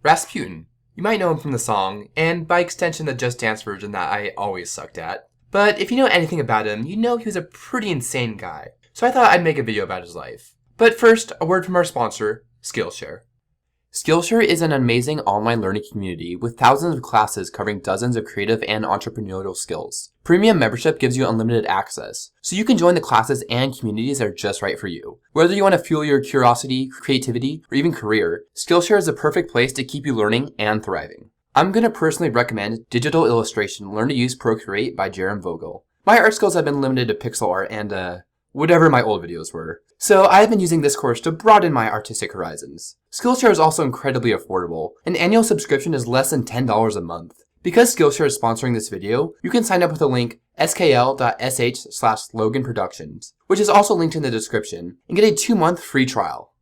Rasputin. You might know him from the song, and by extension the Just Dance version that I always sucked at. But if you know anything about him, you know he was a pretty insane guy, so I thought I'd make a video about his life. But first, a word from our sponsor, Skillshare. Skillshare is an amazing online learning community with thousands of classes covering dozens of creative and entrepreneurial skills. Premium membership gives you unlimited access, so you can join the classes and communities that are just right for you. Whether you want to fuel your curiosity, creativity, or even career, Skillshare is the perfect place to keep you learning and thriving. I'm going to personally recommend Digital Illustration Learn to Use Procreate by Jerem Vogel. My art skills have been limited to pixel art and whatever my old videos were. So I've been using this course to broaden my artistic horizons. Skillshare is also incredibly affordable. An annual subscription is less than $10 a month. Because Skillshare is sponsoring this video, you can sign up with the link skl.sh/LoganProductions, which is also linked in the description, and get a 2-month free trial.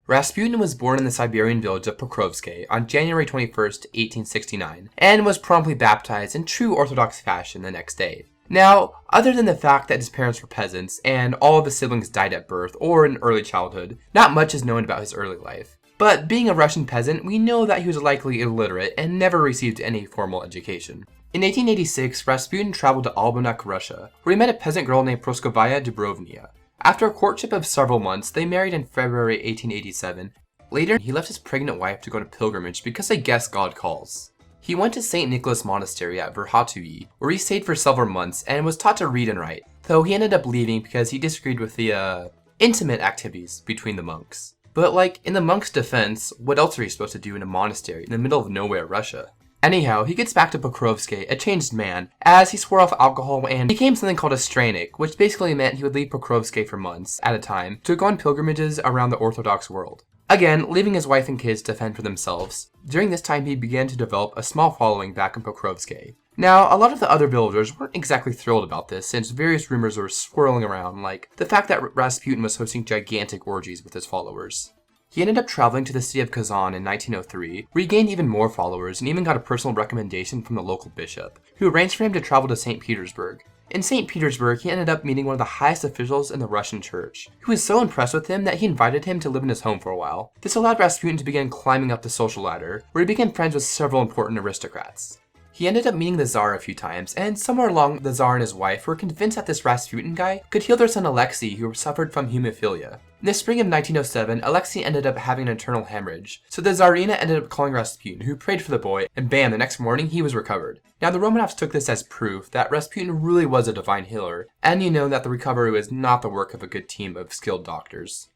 Rasputin was born in the Siberian village of Pokrovsky on January 21st, 1869, and was promptly baptized in true Orthodox fashion the next day. Now, other than the fact that his parents were peasants and all of his siblings died at birth or in early childhood, not much is known about his early life. But being a Russian peasant, we know that he was likely illiterate and never received any formal education. In 1886, Rasputin traveled to Albanak, Russia, where he met a peasant girl named Praskovaya Dubrovnia. After a courtship of several months, they married in February 1887. Later, he left his pregnant wife to go on a pilgrimage because I guess God calls. He went to St. Nicholas Monastery at Verkhovtui, where he stayed for several months and was taught to read and write, though he ended up leaving because he disagreed with the, intimate activities between the monks. But like, in the monks' defense, what else are you supposed to do in a monastery in the middle of nowhere, Russia? Anyhow, he gets back to Pokrovsky, a changed man, as he swore off alcohol and became something called a strainik, which basically meant he would leave Pokrovsky for months at a time to go on pilgrimages around the Orthodox world. Again, leaving his wife and kids to fend for themselves. During this time, he began to develop a small following back in Pokrovsky. Now, a lot of the other villagers weren't exactly thrilled about this, since various rumors were swirling around, like the fact that Rasputin was hosting gigantic orgies with his followers. He ended up traveling to the city of Kazan in 1903, where he gained even more followers and even got a personal recommendation from the local bishop, who arranged for him to travel to St. Petersburg. In St. Petersburg, he ended up meeting one of the highest officials in the Russian church, who was so impressed with him that he invited him to live in his home for a while. This allowed Rasputin to begin climbing up the social ladder, where he became friends with several important aristocrats. He ended up meeting the Tsar a few times, and somewhere along the Tsar and his wife were convinced that this Rasputin guy could heal their son Alexei, who suffered from hemophilia. In the spring of 1907, Alexei ended up having an internal hemorrhage, so the Tsarina ended up calling Rasputin, who prayed for the boy, and bam, the next morning he was recovered. Now the Romanovs took this as proof that Rasputin really was a divine healer, and you know that the recovery was not the work of a good team of skilled doctors.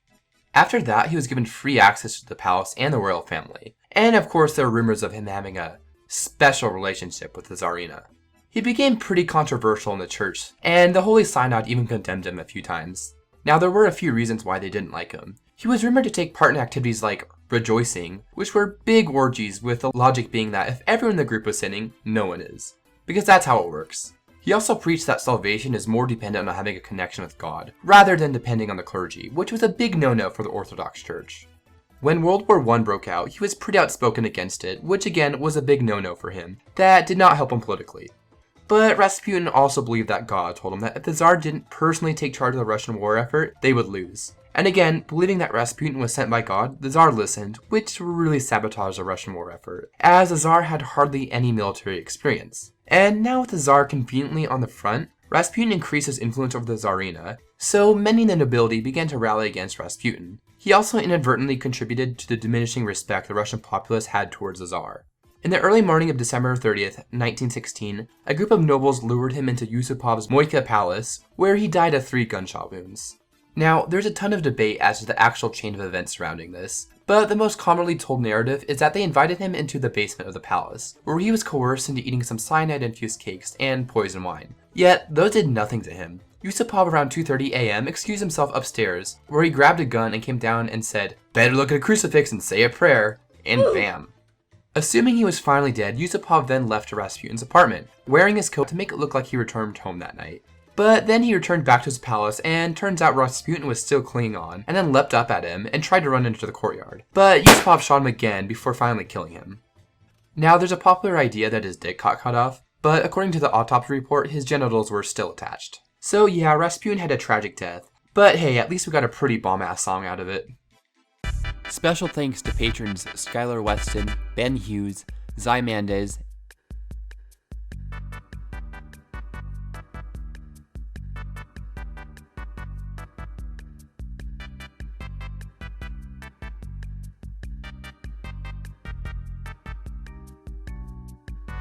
After that, he was given free access to the palace and the royal family, and of course there were rumors of him having a special relationship with the Tsarina. He became pretty controversial in the church, and the Holy Synod even condemned him a few times. Now there were a few reasons why they didn't like him. He was rumored to take part in activities like rejoicing, which were big orgies, with the logic being that if everyone in the group was sinning, no one is. Because that's how it works. He also preached that salvation is more dependent on having a connection with God, rather than depending on the clergy, which was a big no-no for the Orthodox Church. When World War I broke out, he was pretty outspoken against it, which again was a big no-no for him. That did not help him politically. But Rasputin also believed that God told him that if the Tsar didn't personally take charge of the Russian war effort, they would lose. And again, believing that Rasputin was sent by God, the Tsar listened, which really sabotaged the Russian war effort, as the Tsar had hardly any military experience. And now with the Tsar conveniently on the front, Rasputin increased his influence over the Tsarina, so many in the nobility began to rally against Rasputin. He also inadvertently contributed to the diminishing respect the Russian populace had towards the Tsar. In the early morning of December 30th, 1916, a group of nobles lured him into Yusupov's Moika Palace, where he died of 3 gunshot wounds. Now, there's a ton of debate as to the actual chain of events surrounding this, but the most commonly told narrative is that they invited him into the basement of the palace, where he was coerced into eating some cyanide-infused cakes and poison wine. Yet, those did nothing to him. Yusupov around 2:30 a.m. excused himself upstairs, where he grabbed a gun and came down and said, "Better look at a crucifix and say a prayer," and bam. Assuming he was finally dead, Yusupov then left to Rasputin's apartment, wearing his coat to make it look like he returned home that night. But then he returned back to his palace, and turns out Rasputin was still clinging on, and then leapt up at him and tried to run into the courtyard. But Yusupov shot him again before finally killing him. Now, there's a popular idea that his dick got cut off, but according to the autopsy report, his genitals were still attached. So yeah, Rasputin had a tragic death, but hey, at least we got a pretty bomb-ass song out of it. Special thanks to patrons Skylar Weston, Ben Hughes, Zy Mandez,